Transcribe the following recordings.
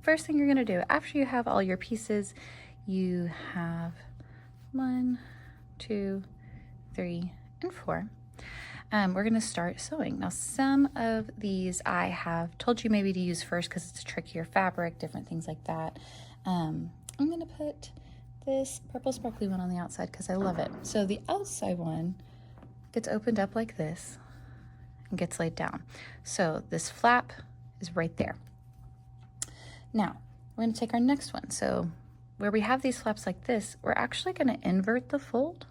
first thing you're gonna do after you have all your pieces, you have 1, 2, 3, and 4. We're gonna start sewing. Now, some of these I have told you maybe to use first because it's a trickier fabric, different things like that. I'm gonna put this purple sparkly one on the outside because I love it. So the outside one gets opened up like this and gets laid down. So this flap is right there. Now, we're gonna take our next one. So where we have these flaps like this, we're actually gonna invert the fold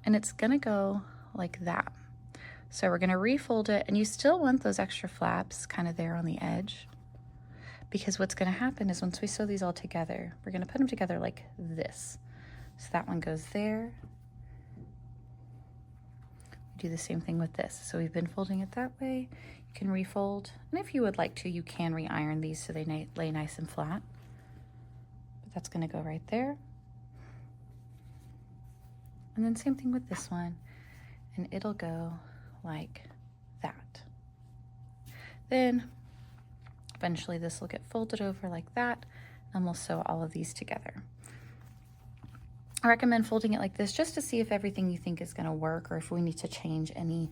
and it's gonna go like that. So we're gonna refold it, and you still want those extra flaps kind of there on the edge, because what's gonna happen is once we sew these all together, we're gonna put them together like this. So that one goes there. We do the same thing with this. So we've been folding it that way. You can refold, and if you would like to, you can re-iron these so they lay nice and flat. But that's gonna go right there. And then same thing with this one, and it'll go like that. Then eventually this will get folded over like that, and we'll sew all of these together. I recommend folding it like this just to see if everything you think is gonna work or if we need to change any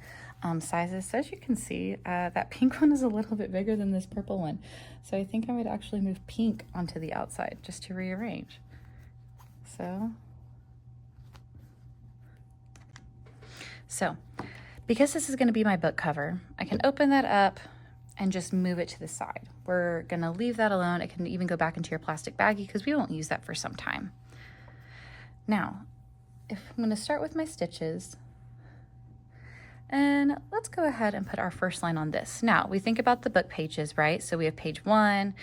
sizes. So as you can see, that pink one is a little bit bigger than this purple one. So I think I might actually move pink onto the outside just to rearrange. So because this is gonna be my book cover, I can open that up and just move it to the side. We're gonna leave that alone. It can even go back into your plastic baggie because we won't use that for some time. Now, I'm gonna start with my stitches, and let's go ahead and put our first line on this. Now, we think about the book pages, right? So we have page 1,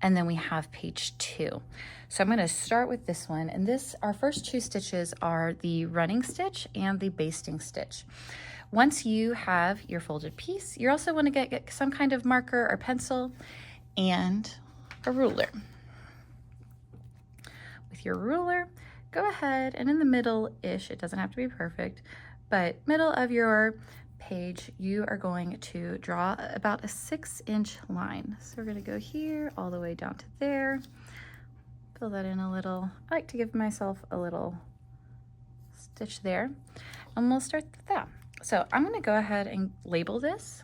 and then we have page 2. So I'm gonna start with this one, and our first 2 stitches are the running stitch and the basting stitch. Once you have your folded piece, you also wanna get some kind of marker or pencil and a ruler. With your ruler, go ahead and in the middle-ish, it doesn't have to be perfect, but middle of your page, you are going to draw about a 6-inch line. So we're gonna go here all the way down to there. Fill that in a little. I like to give myself a little stitch there, and we'll start with that. So I'm gonna go ahead and label this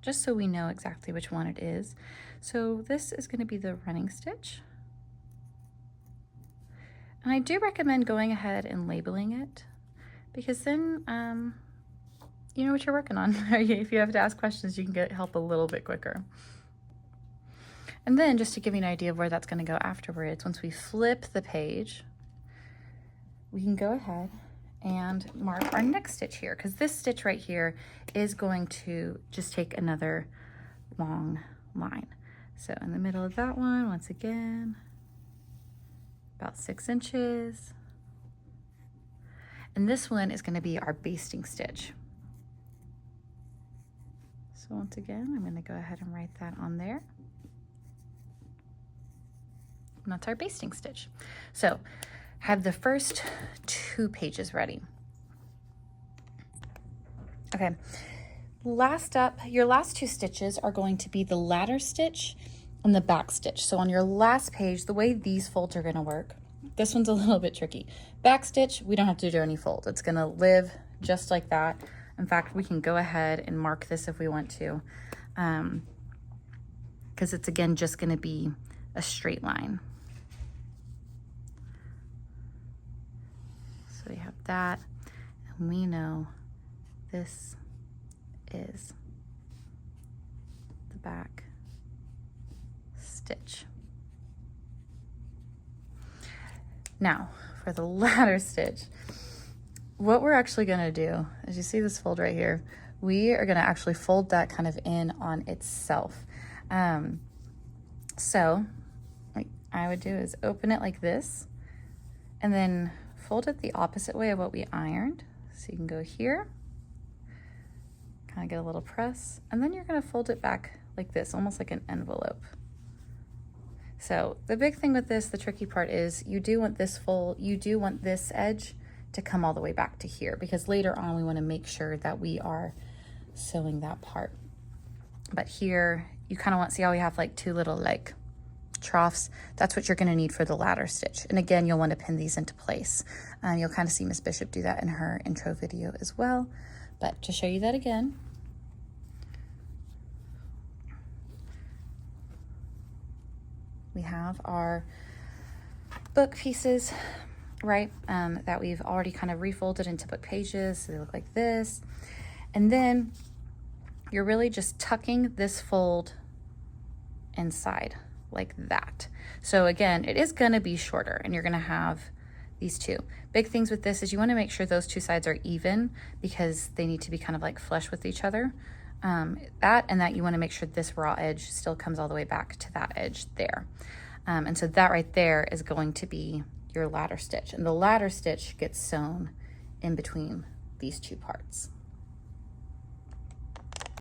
just so we know exactly which one it is. So this is gonna be the running stitch. And I do recommend going ahead and labeling it, because then you know what you're working on. If you have to ask questions, you can get help a little bit quicker. And then just to give you an idea of where that's gonna go afterwards, once we flip the page, we can go ahead and mark our next stitch here, because this stitch right here is going to just take another long line. So in the middle of that one, once again, about 6 inches. And this one is gonna be our basting stitch. So once again, I'm gonna go ahead and write that on there. And that's our basting stitch. So have the first 2 pages ready. Okay, last up, your last 2 stitches are going to be the ladder stitch and the back stitch. So on your last page, the way these folds are gonna work, this one's a little bit tricky. Back stitch, we don't have to do any fold. It's gonna live just like that. In fact, we can go ahead and mark this if we want to, because it's again just gonna be a straight line. So we have that, and we know this is the back stitch. Now, for the ladder stitch, what we're actually gonna do, as you see this fold right here, we are gonna actually fold that kind of in on itself. So what I would do is open it like this, and then fold it the opposite way of what we ironed. So you can go here, kind of get a little press, and then you're gonna fold it back like this, almost like an envelope. So the big thing with this, the tricky part is you do want this edge to come all the way back to here, because later on we want to make sure that we are sewing that part. But here you kind of want, see how we have like two little like troughs? That's what you're going to need for the ladder stitch. And again, you'll want to pin these into place. You'll kind of see Miss Bishop do that in her intro video as well. But to show you that again, we have our book pieces, right, that we've already kind of refolded into book pages. So they look like this. And then you're really just tucking this fold inside like that. So again, it is going to be shorter, and you're going to have these two. Big things with this is you want to make sure those two sides are even, because they need to be kind of like flush with each other. That you want to make sure this raw edge still comes all the way back to that edge there. And so that right there is going to be your ladder stitch, and the ladder stitch gets sewn in between these two parts.